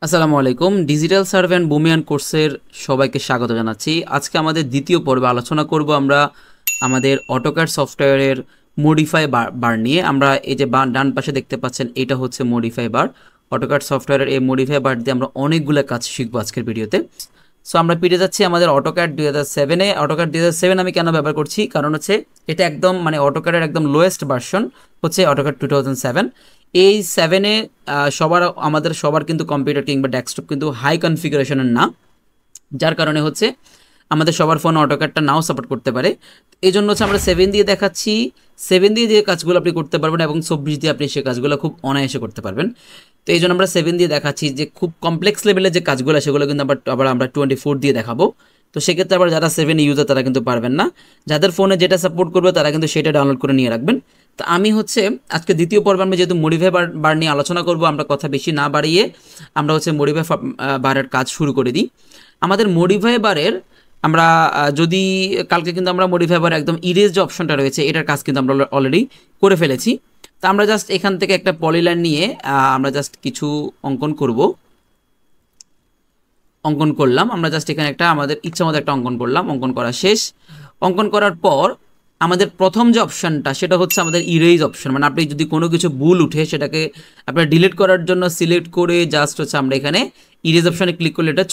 আসসালামু আলাইকুম। Digital survey and বুমিয়ান কোর্সের সবাইকে স্বাগত জানাচ্ছি। আজকে আমাদের দ্বিতীয় পর্বে আলোচনা করব আমরা আমাদের অটোক্যাড সফটওয়্যারের মডিফাই বার নিয়ে। আমরা এই যে ডান পাশে দেখতে পাচ্ছেন, এটা হচ্ছে মডিফাই বার। অটোক্যাড সফটওয়্যারের এই মডিফাই বার দিয়ে আমরা অনেকগুলো কাজ শিখবো আজকের ভিডিওতে। সো আমরা ফিরে যাচ্ছি আমাদের অটোক্যাড 2007-এ। অটোক্যাড 2007 আমি কেন ব্যবহার করছি, কারণ হচ্ছে এটা একদম অটোক্যাডের একদম লোয়েস্ট ভার্সন হচ্ছে অটোক্যাড 2007। এই 7-এ আমাদের সবার কিন্তু কম্পিউটার কিংবা ডেস্কটপ কিন্তু হাই কনফিগারেশনের না, যার কারণে হচ্ছে আমাদের সবার ফোন অটোক্যাডটা নাও সাপোর্ট করতে পারে। এই জন্য হচ্ছে আমরা 7 দিয়ে দেখাচ্ছি। 7 দিয়ে যে কাজগুলো আপনি করতে পারবেন এবং 24 দিয়ে আপনি সে কাজগুলো খুব অনায়াসে করতে পারবেন। তো এই জন্য আমরা 7 দিয়ে দেখাচ্ছি। যে খুব কমপ্লেক্স লেভেলের যে কাজগুলো সেগুলো কিন্তু আবার আমরা 24 দিয়ে দেখাবো। তো সেক্ষেত্রে আবার যারা 7 ইউজার তারা কিন্তু পারবেন না। যাদের ফোনে যেটা সাপোর্ট করবে তারা কিন্তু সেটা ডাউনলোড করে নিয়ে রাখবেন। তো আমি হচ্ছে আজকে দ্বিতীয় পর্বে আমি যেহেতু মডিফাই বার নিয়ে আলোচনা করব, আমরা কথা বেশি না বাড়িয়ে আমরা হচ্ছে মডিফাই বারের কাজ শুরু করে দিই। আমাদের মডিফাই বারের আমরা যদি কালকে কিন্তু আমরা মডিফাই বারে একদম ইরেজ যে অপশনটা রয়েছে এটার কাজ কিন্তু আমরা অলরেডি করে ফেলেছি। তো আমরা জাস্ট এখান থেকে একটা পলিলাইন নিয়ে আমরা জাস্ট কিছু অঙ্কন করলাম। আমরা জাস্ট এখানে একটা আমাদের ইচ্ছা মতো একটা অঙ্কন করলাম। অঙ্কন করা শেষ। অঙ্কন করার পর আমাদের প্রথম যে অপশানটা সেটা হচ্ছে আমাদের ইরেজ অপশন। মানে আপনি যদি কোনো কিছু ভুল উঠে সেটাকে আপনার ডিলিট করার জন্য সিলেক্ট করে জাস্ট হচ্ছে আমরা এখানে ইরেজ অপশানে ক্লিক করলে এটা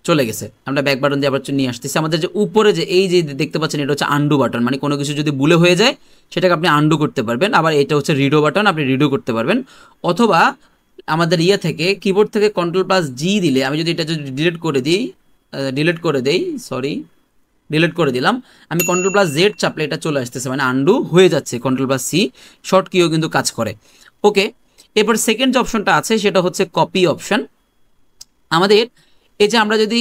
চলে গেছে। আমরা ব্যাক বাটন দিয়ে আবার নিয়ে আসতেছি। আমাদের যে উপরে যে এই যে দেখতে পাচ্ছেন এটা হচ্ছে আন্ডু বাটন, মানে কোনো কিছু যদি ভুলে হয়ে যায় সেটাকে আপনি আন্ডু করতে পারবেন। আবার এটা হচ্ছে রিডো বাটন, আপনি রিডো করতে পারবেন। অথবা আমাদের থেকে কিবোর্ড থেকে Ctrl+G দিলে, আমি যদি এটা যদি ডিলিট করে দিলাম, আমি Ctrl+Z চাপলে এটা চলে আসতেছে, মানে আন্ডু হয়ে যাচ্ছে। Ctrl+C শর্ট কিও কিন্তু কাজ করে। ওকে, এরপর সেকেন্ড যে অপশনটা আছে সেটা হচ্ছে কপি অপশন। আমাদের এই যে আমরা যদি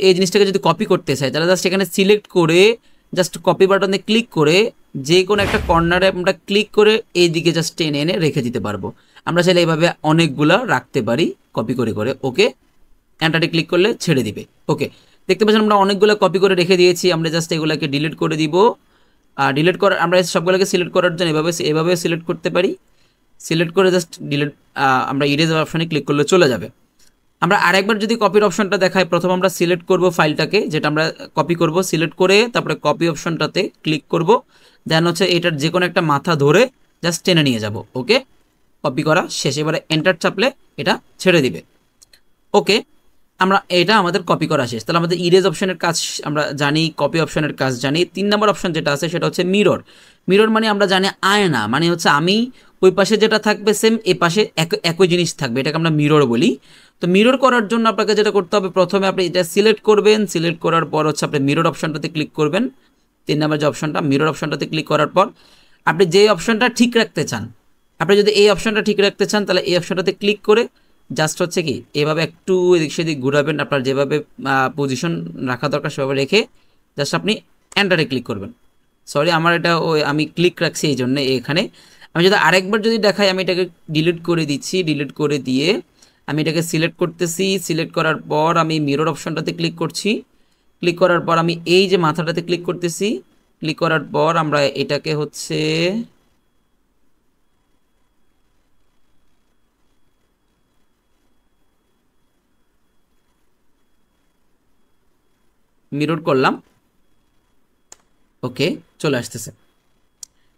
এই জিনিসটাকে যদি কপি করতে চাই তাহলে জাস্ট এখানে সিলেক্ট করে জাস্ট কপি বাটনে ক্লিক করে যে কোনো একটা কর্নারে আমরা ক্লিক করে এই দিকে জাস্ট টেনে এনে রেখে দিতে পারবো। আমরা চাইলে এইভাবে অনেকগুলো রাখতে পারি কপি করে করে। ওকে, এন্টারে ক্লিক করলে ছেড়ে দিবে। ওকে, দেখতে পাচ্ছেন আমরা অনেকগুলো কপি করে রেখে দিয়েছি। আমরা জাস্ট এগুলোকে ডিলিট করে দিব। আমরা সবগুলোকে সিলেক্ট করার জন্য এভাবে সিলেক্ট করতে পারি। সিলেক্ট করে জাস্ট ডিলিট, আমরা ইরেজ অপশনে ক্লিক করলে চলে যাবে। আমরা আরেকবার যদি কপির অপশনটা দেখাই, প্রথম আমরা সিলেক্ট করব ফাইলটাকে যেটা আমরা কপি করব, সিলেক্ট করে তারপরে কপি অপশনটাতে ক্লিক করব। দেন হচ্ছে এটার যে কোনো একটা মাথা ধরে জাস্ট টেনে নিয়ে যাব। ওকে, কপি করা শেষ। এবারে এন্টার চাপলে এটা ছেড়ে দিবে। ওকে, এটা আমাদের কপি করা শেষ। তাহলে আমাদের ইরেজ অপশনের কাজ আমরা জানি, কপি অপশনের কাজ জানি। 3 নম্বর অপশন যেটা আছে সেটা হচ্ছে মিরর। মিরর মানে আমরা জানি আয়না, মানে হচ্ছে আমি ওই পাশে যেটা থাকবে সেম এ পাশে একই জিনিস থাকবে, এটাকে আমরা মিরর বলি। তো মিরর করার জন্য আপনাকে যেটা করতে হবে, প্রথমে আপনি এটা সিলেক্ট করবেন। সিলেক্ট করার পর হচ্ছে আপনি মিরর অপশনটাতে ক্লিক করবেন। 3 নম্বর যে অপশনটা, মিরর অপশনটাতে ক্লিক করার পর আপনি যে অপশনটা ঠিক রাখতে চান, আপনি যদি এই অপশনটা ঠিক রাখতে চান তাহলে এই অপশনটাতে ক্লিক করে জাস্ট হচ্ছে কি এভাবে একটু এদিক সেদিক ঘুরাবেন। আপনার যেভাবে পজিশন রাখা দরকার সেভাবে রেখে জাস্ট আপনি এন্টারে ক্লিক করবেন। সরি, আমার এটা আমি ক্লিক রাখছি এই জন্য এখানে। আমি যদি আরেকবার যদি দেখাই, আমি এটাকে ডিলিট করে দিচ্ছি। ডিলিট করে দিয়ে আমি এটাকে সিলেক্ট করতেছি। সিলেক্ট করার পর আমি মিরর অপশনটাতে ক্লিক করছি। ক্লিক করার পর আমি এই যে মাথাটাতে ক্লিক করতেছি। ক্লিক করার পর আমরা এটাকে হচ্ছে মিরর করলাম। ওকে, চলে আসতেছে।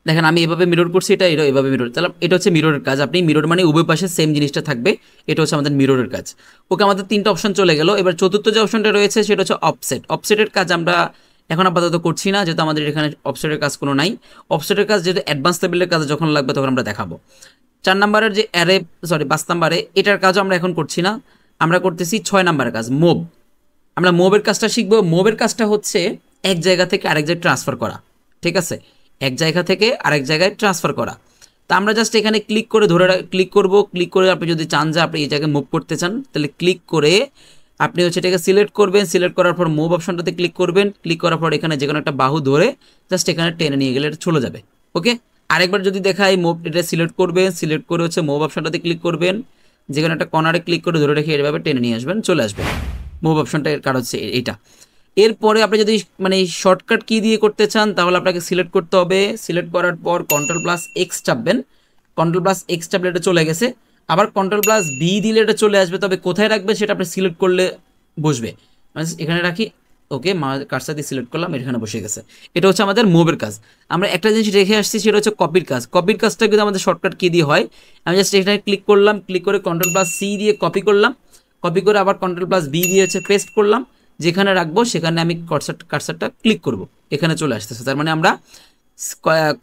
দেখেন আমি এভাবে মিরর করছি, এভাবে মিরর। তাহলে এটা হচ্ছে মিররের কাজ। আপনি মিরর মানে উভয় পাশে সেম জিনিসটা থাকবে, এটা হচ্ছে আমাদের মিররের কাজ। ওকে, আমাদের 3টা অপশন চলে গেল। এবার চতুর্থ যে অপশনটা রয়েছে সেটা হচ্ছে অফসেট। অফসেটের কাজ আমরা এখন আপাতত করছি না, যেহেতু আমাদের এখানে অফসেটের কাজ কোনো নাই। অফসেটের কাজ যেহেতু অ্যাডভান্স লেভেলের কাজ যখন লাগবে তখন আমরা দেখাবো। 5 নম্বরে এটার কাজও আমরা এখন করছি না, আমরা করতেছি 6 নম্বরের কাজ, মুভ। আমরা মুভের কাজটা শিখবো। মুভের কাজটা হচ্ছে এক জায়গা থেকে আরেক জায়গায় ট্রান্সফার করা। ঠিক আছে, এক জায়গা থেকে আরেক জায়গায় ট্রান্সফার করা। তা আমরা জাস্ট এখানে ক্লিক করে ক্লিক করব। ক্লিক করে আপনি যদি চান যে আপনি এই জায়গায় মুভ করতে চান তাহলে ক্লিক করে আপনি হচ্ছে এটাকে সিলেক্ট করবেন। সিলেক্ট করার পর মুভ অপশনটাতে ক্লিক করবেন। ক্লিক করার পর এখানে যে কোনো একটা বাহু ধরে জাস্ট এখানে টেনে নিয়ে গেলে এটা চলে যাবে। ওকে, আরেকবার যদি দেখাই, মুভ এটা সিলেক্ট করবেন। সিলেক্ট করে হচ্ছে মুভ অপশনটাতে ক্লিক করবেন। যে কোনো একটা কর্নারে ক্লিক করে ধরে রেখে এভাবে টেনে নিয়ে আসবেন, চলে আসবে। মুভ অপশনটা এর কারণ হচ্ছে এইটা। এরপরে আপনি যদি শর্টকাট কি দিয়ে করতে চান তাহলে আপনাকে সিলেক্ট করতে হবে। সিলেক্ট করার পর Ctrl+X চাপবেন। Ctrl+X চাপলে এটা চলে গেছে। আবার কন্ট্রোল প্লাস বি দিলে এটা চলে আসবে, তবে কোথায় রাখবে সেটা আপনি সিলেক্ট করলে বসবে, মানে এখানে রাখি। ওকে, কার্সার দিয়ে সিলেক্ট করলাম, এখানে বসে গেছে। এটা হচ্ছে আমাদের মুভের কাজ। আমরা একটা জিনিস রেখে আসছি, সেটা হচ্ছে কপির কাজ। কপির কাজটা কিন্তু আমাদের শর্টকাট কি দিয়ে হয়, আমি জাস্ট এখানে ক্লিক করলাম, ক্লিক করে কন্ট্রোল প্লাস সি দিয়ে কপি করলাম, কপি করে আবার কন্ট্রোল প্লাস বি দিয়ে হচ্ছে পেস্ট করলাম, যেখানে রাখবো সেখানে আমি কার্সারটা ক্লিক করব, এখানে চলে আসতেছে। তার মানে আমরা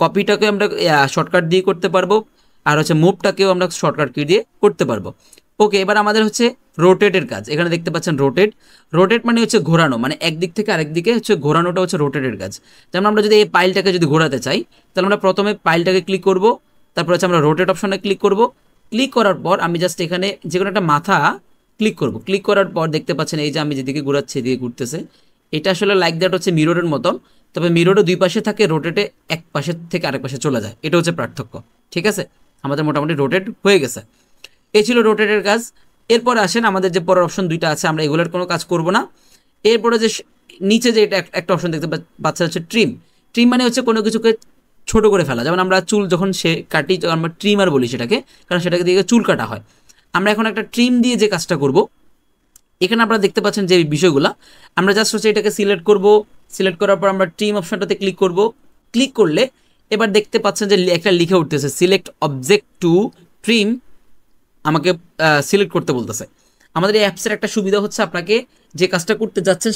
কপিটাকে আমরা শর্টকাট দিয়ে করতে পারবো, আর হচ্ছে মুভটাকেও আমরা শর্টকাট কি দিয়ে করতে পারবো। ওকে, এবার আমাদের হচ্ছে রোটেটের কাজ। এখানে দেখতে পাচ্ছেন রোটেট। রোটেট মানে হচ্ছে ঘোরানো, মানে একদিক থেকে আরেক দিকে হচ্ছে ঘোরানোটা হচ্ছে রোটেটের কাজ। যেমন আমরা যদি এই পাইলটাকে যদি ঘোরাতে চাই, তাহলে আমরা প্রথমে পাইলটাকে ক্লিক করব, তারপর হচ্ছে আমরা রোটেট অপশনে ক্লিক করব। ক্লিক করার পর আমি জাস্ট এখানে যে কোনো একটা মাথা ক্লিক করব। ক্লিক করার পর দেখতে পাচ্ছেন এই যে আমি যেদিকে ঘোরাচ্ছি এদিকে ঘুরতেছে। এটা আসলে লাইক দ্যাট হচ্ছে মিররের মতন, তবে মিররও দুই পাশে থাকে, রোটেটে এক পাশে থেকে আরেক পাশে চলে যায়। এটা হচ্ছে পার্থক্য। ঠিক আছে, আমাদের মোটামুটি রোটেট হয়ে গেছে। এই ছিল রোটেটের কাজ। এরপরে আসেন আমাদের যে পরের অপশন দুইটা আছে, আমরা এগুলোর কোনো কাজ করব না। এরপরে যে নিচে যে এটা একটা অপশন দেখতে পাচ্ছেন হচ্ছে ট্রিম। ট্রিম মানে হচ্ছে কোনো কিছুকে ছোট করে ফেলা। যেমন আমরা চুল যখন সে কাটি, আমরা ট্রিমার বলি সেটাকে, কারণ সেটাকে দিয়ে চুল কাটা হয়। আমরা এখন একটা ট্রিম দিয়ে যে কাজটা করব, এখানে আপনারা দেখতে পাচ্ছেন যে বিষয়গুলো, আমরা জাস্ট হচ্ছে এটাকে সিলেক্ট করব। সিলেক্ট করার পর আমরা ট্রিম অপশনটাতে ক্লিক করব। ক্লিক করলে এবার দেখতে পাচ্ছেন যে একটা লিখে উঠতেছে সিলেক্ট অবজেক্ট টু ট্রিম, আমাকে সিলেক্ট করতে বলতেছে। আমাদের এই অ্যাপসের একটা সুবিধা হচ্ছে আপনাকে যে কাজটা করতে যাচ্ছেন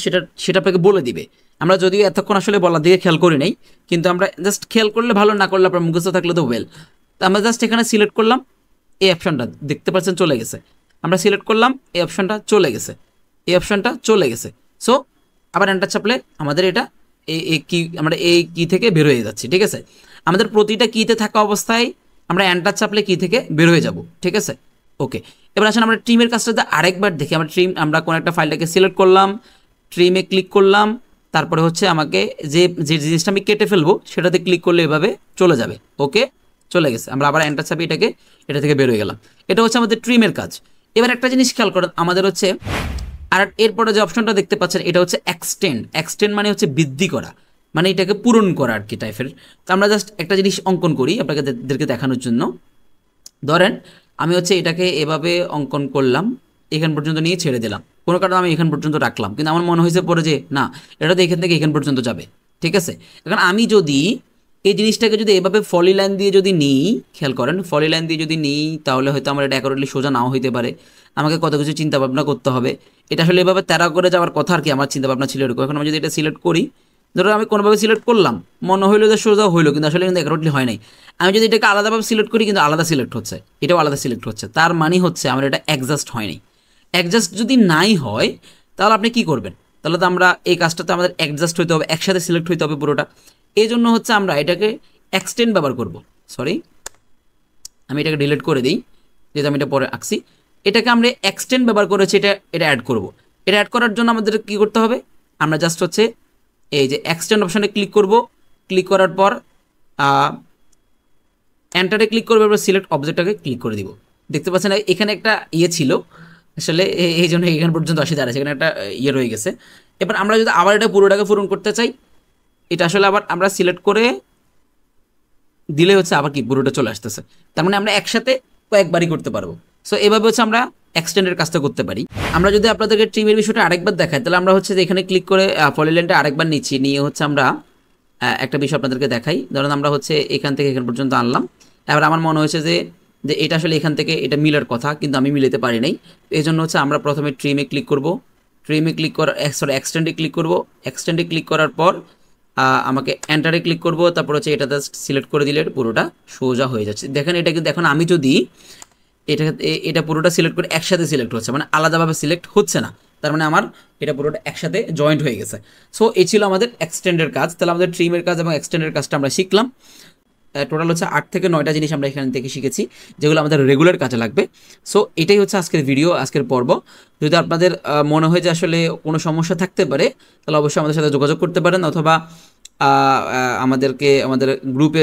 সেটা আপনাকে বলে দিবে। আমরা যদিও এতক্ষণ আসলে বলা দিয়ে খেয়াল করি নাই, কিন্তু আমরা জাস্ট খেয়াল করলে ভালো, না করলে আপনার মুখস্থ থাকলে তো ওয়েল। তো আমরা জাস্ট এখানে সিলেক্ট করলাম, এই অপশনটা দেখতে পাচ্ছেন চলে গেছে। আমরা সিলেক্ট করলাম, এই অপশনটা চলে গেছে, এই অপশনটা চলে গেছে। সো আবার এন্টার চাপলে আমাদের এটা এই কি, আমরা এই কি থেকে বের হয়ে যাচ্ছি। ঠিক আছে, আমাদের প্রতিটা কিতে থাকা অবস্থায় আমরা এন্টার চাপলে কি থেকে বের হয়ে যাব। ঠিক আছে, ওকে। এবার আসলে আমরা ট্রিমের কাজটাতে আরেকবার দেখি। আমরা কোনো একটা ফাইলটাকে সিলেক্ট করলাম, ট্রিমে ক্লিক করলাম, তারপরে হচ্ছে আমাকে যে যে জিনিসটা আমি কেটে ফেলবো সেটাতে ক্লিক করলে এভাবে চলে যাবে। ওকে, চলে গেছে। আমরা আবার এন্টার চাপি, এটা থেকে বের হয়ে গেলাম। এটা হচ্ছে আমাদের ট্রিমের কাজ। এবার একটা জিনিস খেয়াল করেন, আমাদের হচ্ছে আর এরপরে যে অপশনটা দেখতে পাচ্ছেন এটা হচ্ছে এক্সটেন্ড। এক্সটেন্ড মানে হচ্ছে বৃদ্ধি করা, মানে এটাকে পূরণ করা আর কি টাইপের। তো আমরা জাস্ট একটা জিনিস অঙ্কন করি আপনাদেরকে দেখানোর জন্য। ধরেন আমি হচ্ছে এটাকে এভাবে অঙ্কন করলাম, এখান পর্যন্ত নিয়ে ছেড়ে দিলাম, কোনো কারণে আমি এখান পর্যন্ত রাখলাম, কিন্তু আমার মনে হয়েছে পরে যে না, এটা তো এখান থেকে এখান পর্যন্ত যাবে। ঠিক আছে, এখন আমি যদি এই জিনিসটাকে যদি এভাবে ফলি লাইন দিয়ে যদি নিই, খেয়াল করেন ফলি লাইন দিয়ে যদি নিই, তাহলে হয়তো আমার এটা অ্যাকুরেটলি সোজা নাও হইতে পারে, আমাকে কত কিছু চিন্তা ভাবনা করতে হবে। এটা আসলে এভাবে তেরা করে যাওয়ার কথা আর কি, আমার চিন্তা ভাবনা ছিল এরকম। এখন আমি যদি এটা সিলেক্ট করি, ধরো আমি কোনোভাবে সিলেক্ট করলাম, মনে হইলো যে সোজা হইলো, কিন্তু আসলে কিন্তু অ্যাকুরেটলি হয় নাই। আমি যদি এটাকে আলাদাভাবে সিলেক্ট করি, কিন্তু আলাদা সিলেক্ট হচ্ছে, এটাও আলাদা সিলেক্ট হচ্ছে, তার মানে হচ্ছে আমার এটা অ্যাডজাস্ট হয়নি। অ্যাডজাস্ট যদি নাই হয়, তাহলে আপনি কি করবেন? তাহলে তো আমরা এই কাজটাতে আমাদের অ্যাডজাস্ট হইতে হবে, একসাথে সিলেক্ট হইতে হবে পুরোটা। এই জন্য হচ্ছে আমরা এটাকে এক্সটেন্ড ব্যবহার করব। সরি, আমি এটাকে ডিলিট করে দিই, যেহেতু আমি এটা পরে আঁকছি। এটাকে আমরা এক্সটেন্ড ব্যবহার করেছি, এটা অ্যাড করব। এটা অ্যাড করার জন্য আমাদের কী করতে হবে? আমরা জাস্ট হচ্ছে এই যে এক্সটেন্ড অপশানে ক্লিক করব। ক্লিক করার পর এন্টারে ক্লিক করবো, এবার সিলেক্ট অবজেক্টটাকে ক্লিক করে দিব। দেখতে পাচ্ছেন এখানে একটা ইয়ে ছিল আসলে, এই জন্য এখান পর্যন্ত আসি দাঁড়াচ্ছে, এখানে একটা ইয়ে রয়ে গেছে। এবার আমরা যদি আবার এটা পুরোটাকে পূরণ করতে চাই, এটা আসলে আবার আমরা সিলেক্ট করে দিলে হচ্ছে আবার কি পুরোটা চলে আসতেছে। তার মানে আমরা একসাথে কয়েকবারই করতে পারবো। সো এভাবে হচ্ছে আমরা এক্সটেন্ডের কাজটা করতে পারি। আমরা যদি আপনাদেরকে ট্রিমের বিষয়টা আরেকবার দেখাই, তাহলে আমরা হচ্ছে যে এখানে ক্লিক করে পলিলাইনটা আরেকবার নিচ্ছি, নিয়ে হচ্ছে আমরা একটা বিষয় আপনাদেরকে দেখাই। ধরুন আমরা হচ্ছে এখান থেকে এখান পর্যন্ত আনলাম। এবার আমার মনে হয়েছে যে এটা আসলে এখান থেকে এটা মিলার কথা, কিন্তু আমি মিলাতে পারি নাই। এই জন্য হচ্ছে আমরা প্রথমে ট্রিমে ক্লিক করব। ট্রিমে ক্লিক করার এক্সটেন্ডে ক্লিক করব। এক্সটেন্ডে ক্লিক করার পর আমাকে এন্টারে ক্লিক করব, তারপর হচ্ছে এটা জাস্ট সিলেক্ট করে দিলে পুরোটা সোজা হয়ে যাচ্ছে। দেখেন এটা কিন্তু এখন আমি যদি এটা পুরোটা সিলেক্ট করে একসাথে সিলেক্ট হচ্ছে, মানে আলাদাভাবে সিলেক্ট হচ্ছে না। তার মানে আমার এটা পুরোটা একসাথে জয়েন্ট হয়ে গেছে। সো এই ছিল আমাদের এক্সটেন্ডের কাজ। তাহলে আমাদের ট্রিমের কাজ এবং এক্সটেন্ডের কাজটা আমরা শিখলাম। টোটাল হচ্ছে 8 থেকে 9টা জিনিস আমরা এখান থেকে শিখেছি, যেগুলো আমাদের রেগুলার কাজে লাগবে। সো এটাই হচ্ছে আজকের ভিডিও, আজকের পর্ব। যদি আপনাদের মনে হয় যে আসলে কোনো সমস্যা থাকতে পারে, তাহলে অবশ্যই আমাদের সাথে যোগাযোগ করতে পারেন, অথবা আমাদের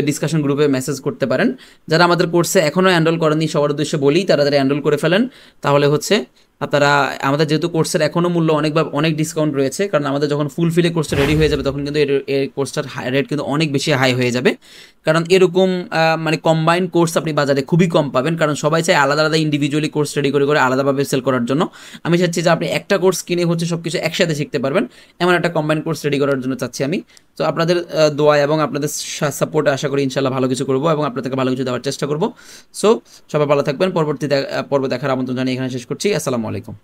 ডিসকাশন গ্রুপে মেসেজ করতে পারেন। যারা আমাদের কোর্সে এখনও এনরোল করেননি, সবার উদ্দেশ্যে বলি তারা এনরোল করে ফেলেন, তাহলে হচ্ছে আপনারা আমাদের যেহেতু কোর্সের এখনও মূল্য অনেক ডিসকাউন্ট রয়েছে, কারণ আমাদের যখন ফুল ফিলে কোর্সটা রেডি হয়ে যাবে তখন কিন্তু এই কোর্সটার রেট কিন্তু অনেক বেশি হাই হয়ে যাবে। কারণ এরকম মানে কম্বাইন্ড কোর্স আপনি বাজারে খুবই কম পাবেন, কারণ সবাই চায় আলাদা আলাদা ইন্ডিভিজুয়ালি কোর্স রেডি করে আলাদাভাবে সেল করার জন্য। আমি চাচ্ছি যে আপনি একটা কোর্স কিনে হচ্ছে সব কিছু একসাথে শিখতে পারবেন, এমন একটা কম্বাইন্ড কোর্স রেডি করার জন্য চাচ্ছি আমি। তো আপনাদের দোয়া এবং আপনাদের সাপোর্টে আশা করি ইনশাল্লাহ ভালো কিছু করবো এবং আপনাদেরকে ভালো কিছু দেওয়ার চেষ্টা করবো। সো সবাই ভালো থাকবেন। পরবর্তী পর্ব দেখার আমন্ত্রণ জানিয়ে এখানে শেষ করছি। আসসালামু আলাইকুম।